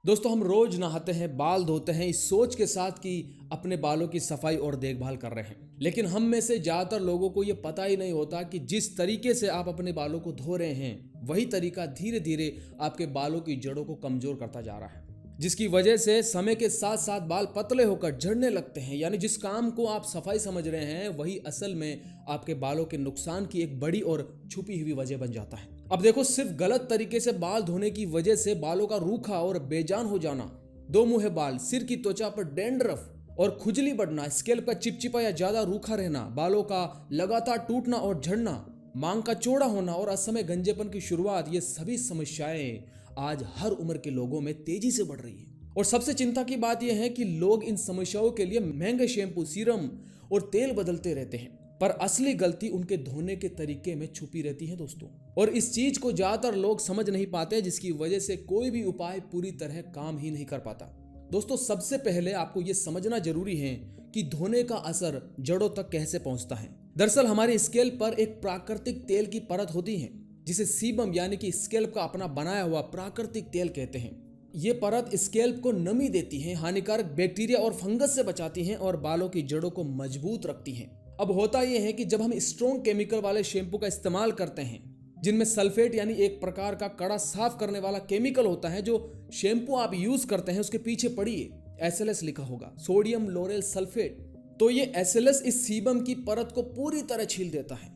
दोस्तों, हम रोज नहाते हैं, बाल धोते हैं इस सोच के साथ कि अपने बालों की सफाई और देखभाल कर रहे हैं। लेकिन हम में से ज्यादातर लोगों को ये पता ही नहीं होता कि जिस तरीके से आप अपने बालों को धो रहे हैं वही तरीका धीरे धीरे आपके बालों की जड़ों को कमजोर करता जा रहा है, जिसकी वजह से समय के साथ साथ बाल पतले होकर झड़ने लगते हैं। यानी जिस काम को आप सफाई समझ रहे हैं वही असल में आपके बालों के नुकसान की एक बड़ी और छुपी हुई वजह बन जाता है। अब देखो, सिर्फ गलत तरीके से बाल धोने की वजह से बालों का रूखा और बेजान हो जाना, दो मुंहे बाल, सिर की त्वचा पर डैंड्रफ और खुजली बढ़ना, स्कैल्प का चिपचिपा या ज्यादा रूखा रहना, बालों का लगातार टूटना और झड़ना, मांग का चौड़ा होना और असमय गंजेपन की शुरुआत, ये सभी समस्याएं आज हर उम्र के लोगों में तेजी से बढ़ रही है। और सबसे चिंता की बात यह है कि लोग इन समस्याओं के लिए महंगे शैम्पू, सीरम और तेल बदलते रहते हैं, पर असली गलती उनके धोने के तरीके में छुपी रहती है दोस्तों। और इस चीज को ज्यादातर लोग समझ नहीं पाते, जिसकी वजह से कोई भी उपाय पूरी तरह काम ही नहीं कर पाता। दोस्तों, सबसे पहले आपको यह समझना जरूरी है कि धोने का असर जड़ों तक कैसे पहुंचता है। दरअसल हमारे स्कैल्प पर एक प्राकृतिक तेल की परत होती है जिसे सीबम यानी कि स्कैल्प का अपना बनाया हुआ प्राकृतिक तेल कहते हैं। ये परत स्कैल्प को नमी देती है, हानिकारक बैक्टीरिया और फंगस से बचाती हैं और बालों की जड़ों को मजबूत रखती हैं। अब होता यह है कि जब हम स्ट्रॉन्ग केमिकल वाले शैम्पू का इस्तेमाल करते हैं जिनमें सल्फेट यानी एक प्रकार का कड़ा साफ करने वाला केमिकल होता है, जो शैम्पू आप यूज करते हैं उसके पीछे पढ़िए SLS लिखा होगा, सोडियम लोरेल सल्फेट। तो ये SLS इस सीबम की परत को पूरी तरह छील देता है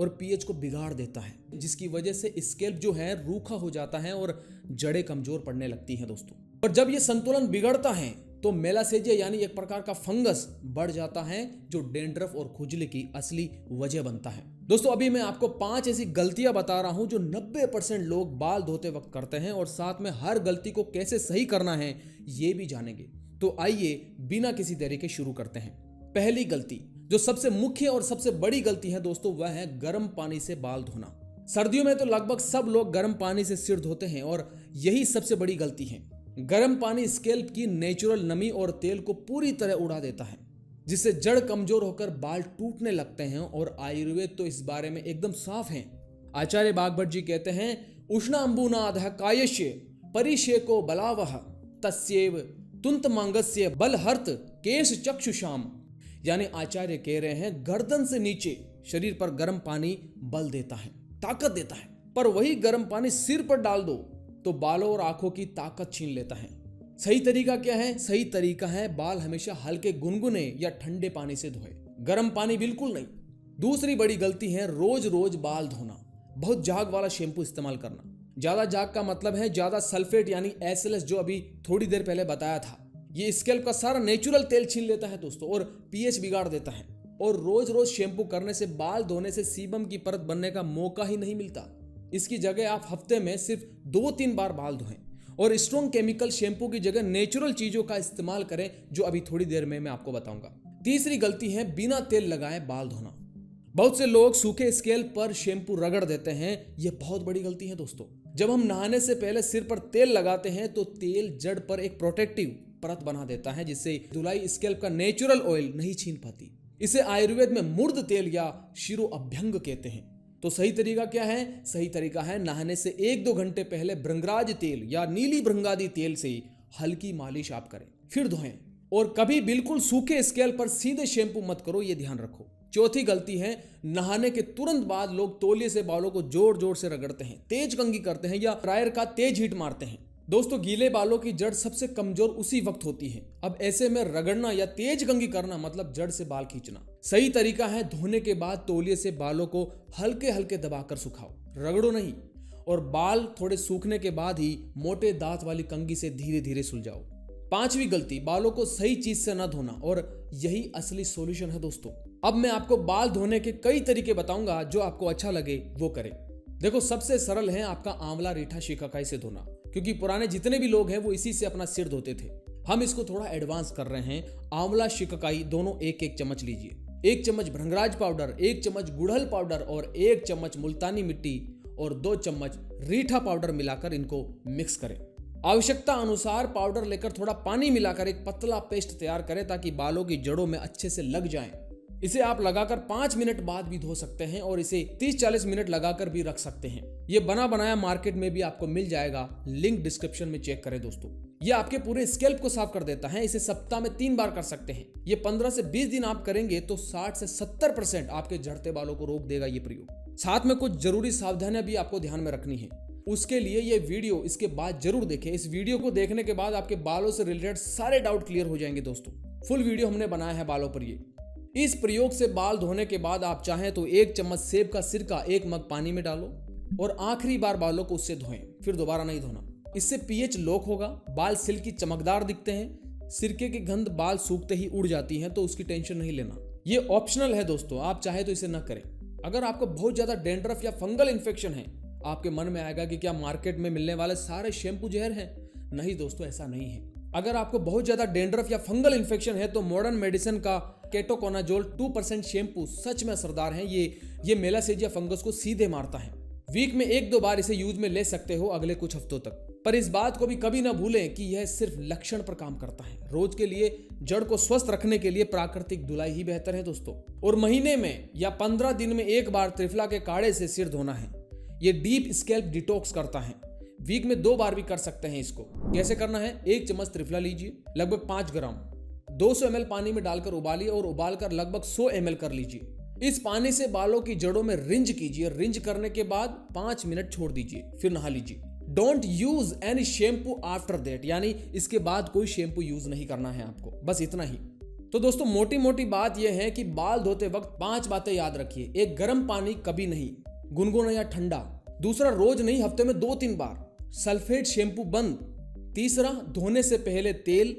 और pH को बिगाड़ देता है, जिसकी वजह से स्कैल्प जो है रूखा हो जाता है और जड़ें कमजोर पड़ने लगती हैं दोस्तों। और जब ये संतुलन बिगड़ता है तो मेलासेजिया यानी एक प्रकार का फंगस बढ़ जाता है, जो डैंड्रफ और खुजली की असली वजह बनता है। दोस्तों, अभी मैं आपको 5 ऐसी गलतियां बता रहा हूं जो 90% लोग बाल धोते वक्त करते हैं, और साथ में हर गलती को कैसे सही करना है ये भी जानेंगे। तो आइए बिना किसी देरी के शुरू करते हैं। पहली गलती, जो सबसे मुख्य और सबसे बड़ी गलती है दोस्तों, वह है गर्म पानी से बाल धोना। सर्दियों में तो लगभग सब लोग गर्म पानी से सिर धोते हैं और यही सबसे बड़ी गलती है। गर्म पानी स्कैल्प की नेचुरल नमी और तेल को पूरी तरह उड़ा देता है, जिससे जड़ कमजोर होकर बाल टूटने लगते हैं। और आयुर्वेद तो इस बारे में एकदम साफ है। आचार्य बागभट्ट जी कहते हैं, उष्णांबुनादः कायस्य परिशेको बलावह तस्यैव तुंत मांगस्य बलहर्त केश चक्षुषाम। यानी आचार्य कह रहे हैं, गर्दन से नीचे शरीर पर गर्म पानी बल देता है, ताकत देता है, पर वही गर्म पानी सिर पर डाल दो तो बालों और आंखों की ताकत छीन लेता है। सही तरीका क्या है? सही तरीका है बाल हमेशा हल्के गुनगुने या ठंडे पानी से धोए, गर्म पानी बिल्कुल नहीं। दूसरी बड़ी गलती है रोज रोज बाल धोना, बहुत झाग वाला शैम्पू इस्तेमाल करना। ज्यादा झाग का मतलब है ज्यादा सल्फेट यानी SLS, जो अभी थोड़ी देर पहले बताया था। ये स्कैल्प का सारा नेचुरल तेल छीन लेता है दोस्तों और pH बिगाड़ देता है। और रोज रोज शैम्पू करने से बाल धोने से सीबम की परत बनने का मौका ही नहीं मिलता। इसकी जगह आप हफ्ते में सिर्फ 2-3 बार बाल धोएं और स्ट्रॉन्ग केमिकल शैम्पू की जगह नेचुरल चीजों का इस्तेमाल करें, जो अभी थोड़ी देर में मैं आपको बताऊंगा। तीसरी गलती है बिना तेल लगाए बाल धोना। बहुत से लोग सूखे स्कैल्प पर शैम्पू रगड़ देते हैं, यह बहुत बड़ी गलती है दोस्तों। जब हम नहाने से पहले सिर पर तेल लगाते हैं तो तेल जड़ पर एक प्रोटेक्टिव परत बना देता है, जिससे धुलाई स्कैल्प का नेचुरल ऑयल नहीं छीन पाती। इसे आयुर्वेद में मूर्ध तेल या शिरो अभ्यंग कहते हैं। तो सही तरीका क्या है? सही तरीका है नहाने से 1-2 घंटे पहले भृंगराज तेल या नीली भृंगादी तेल से हल्की मालिश आप करें, फिर धोएं। और कभी बिल्कुल सूखे स्कैल्प पर सीधे शैम्पू मत करो, ये ध्यान रखो। चौथी गलती है, नहाने के तुरंत बाद लोग तौलिए से बालों को जोर जोर से रगड़ते हैं, तेज कंघी करते हैं या ड्रायर का तेज हीट मारते हैं। दोस्तों, गीले बालों की जड़ सबसे कमजोर उसी वक्त होती है। अब ऐसे में रगड़ना या तेज कंघी करना मतलब जड़ से बाल खींचना। सही तरीका है धोने के बाद तौलिए से बालों को हल्के हल्के दबाकर सुखाओ, रगड़ो नहीं। और बाल थोड़े सूखने के बाद ही मोटे दांत वाली कंघी से धीरे धीरे सुलझाओ। पांचवी गलती, बालों को सही चीज से न धोना, और यही असली सॉल्यूशन है दोस्तों। अब मैं आपको बाल धोने के कई तरीके बताऊंगा, जो आपको अच्छा लगे वो करें। देखो, सबसे सरल है आपका आंवला रीठा शिकाकाई से धोना, क्योंकि पुराने जितने भी लोग हैं वो इसी से अपना सिर धोते थे। हम इसको थोड़ा एडवांस कर रहे हैं। आंवला शिकाकाई दोनों 1-1 चम्मच लीजिए। 1 चम्मच भृंगराज पाउडर, 1 चम्मच गुड़हल पाउडर और 1 चम्मच मुल्तानी मिट्टी और 2 चम्मच रीठा पाउडर मिलाकर इनको मिक्स करें। आवश्यकता अनुसार पाउडर लेकर थोड़ा पानी मिलाकर एक पतला पेस्ट तैयार करें, ताकि बालों की जड़ों में अच्छे से लग जाए। इसे आप लगाकर 5 मिनट बाद भी धो सकते हैं और इसे 30-40 मिनट लगाकर भी रख सकते हैं। ये बना बनाया मार्केट में भी आपको मिल जाएगा, लिंक डिस्क्रिप्शन में चेक करें दोस्तों। ये आपके पूरे स्कैल्प को साफ कर देता है। इसे सप्ताह में 3 बार कर सकते हैं। ये 15 से 20 दिन आप करेंगे तो 60 से 70% आपके झड़ते बालों को रोक देगा ये प्रयोग। साथ में कुछ जरूरी सावधानियां भी आपको ध्यान में रखनी है। उसके लिए ये वीडियो इसके बाद जरूर देखें। इस वीडियो को देखने के बाद आपके बालों से रिलेटेड सारे डाउट क्लियर हो जाएंगे दोस्तों। फुल वीडियो हमने बनाया है बालों पर। ये इस प्रयोग से बाल धोने के बाद आप चाहें तो 1 चम्मच सेब का सिरका 1 मग पानी में डालो और आखिरी बार बालों को उससे धोएं, फिर दोबारा नहीं धोना। इससे पीएच लॉक होगा, बाल सिल्की चमकदार दिखते हैं। सिरके की गंध बाल सूखते ही उड़ जाती है, तो उसकी टेंशन नहीं लेना। ये ऑप्शनल है दोस्तों, आप चाहे तो इसे न करें। अगर आपको बहुत ज्यादा डेंड्रफ या फंगल इन्फेक्शन है, आपके मन में आएगा कि क्या मार्केट में मिलने वाले सारे शैम्पू जहर हैं? नहीं दोस्तों, ऐसा नहीं है। अगर आपको बहुत ज्यादा डेंड्रफ या फंगल इन्फेक्शन है तो मॉडर्न मेडिसिन का केटोकोनाजोल 2% शैम्पू सच में असरदार है। ये मेलासेजिया फंगस को सीधे मारता है। वीक में 1-2 बार इसे यूज में ले सकते हो अगले कुछ हफ्तों तक। पर इस बात को भी कभी ना भूलें कि यह सिर्फ लक्षण पर काम करता है। रोज के लिए जड़ को स्वस्थ रखने के लिए प्राकृतिक धुलाई ही बेहतर है दोस्तों। और महीने में या 15 दिन में 1 बार त्रिफला के काढ़े से सिर धोना है। ये डीप स्कैल्प डिटॉक्स करता है। वीक में 2 बार भी कर सकते हैं इसको। कैसे करना है? 1 चम्मच त्रिफला लीजिए, लगभग 5 ग्राम, 200 ml पानी में डालकर उबालिए और उबालकर लगभग 100 ml कर लीजिए। इस पानी से बालों की जड़ों में रिंज कीजिए। रिंज करने के बाद 5 मिनट छोड़ दीजिए, फिर नहा लीजिए। Don't use any shampoo after that, यानी इसके बाद कोई शैम्पू यूज नहीं करना है आपको, बस इतना ही। तो दोस्तों मोटी मोटी बात यह है कि बाल धोते वक्त 5 बातें याद रखिए। 1, गर्म पानी कभी नहीं, गुनगुना या ठंडा। दूसरा, रोज नहीं, हफ्ते में 2-3 बार। सल्फेट शैम्पू बंद। तीसरा, धोने से पहले तेल।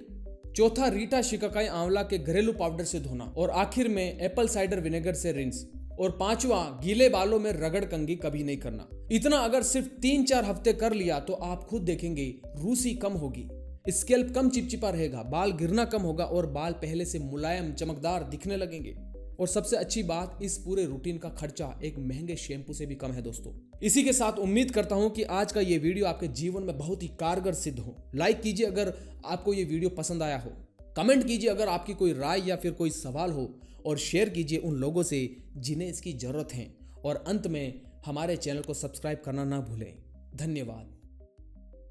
चौथा, रीटा शिकाकाई आंवला के घरेलू पाउडर से धोना। और आखिर में एप्पल साइडर विनेगर से रिंस। और 5वां, गीले बालों में रगड़ कंघी कभी नहीं करना। इतना अगर सिर्फ 3-4 हफ्ते कर लिया तो आप खुद देखेंगे रूसी कम होगी, स्कैल्प कम चिपचिपा रहेगा, बाल गिरना कम होगा और बाल पहले से मुलायम चमकदार दिखने लगेंगे। और सबसे अच्छी बात, इस पूरे रूटीन का खर्चा एक महंगे शैम्पू से भी कम है दोस्तों। इसी के साथ उम्मीद करता हूं कि आज का ये वीडियो आपके जीवन में बहुत ही कारगर सिद्ध हो। लाइक कीजिए अगर आपको ये वीडियो पसंद आया हो, कमेंट कीजिए अगर आपकी कोई राय या फिर कोई सवाल हो, और शेयर कीजिए उन लोगों से जिन्हें इसकी जरूरत है। और अंत में हमारे चैनल को सब्सक्राइब करना ना भूलें। धन्यवाद।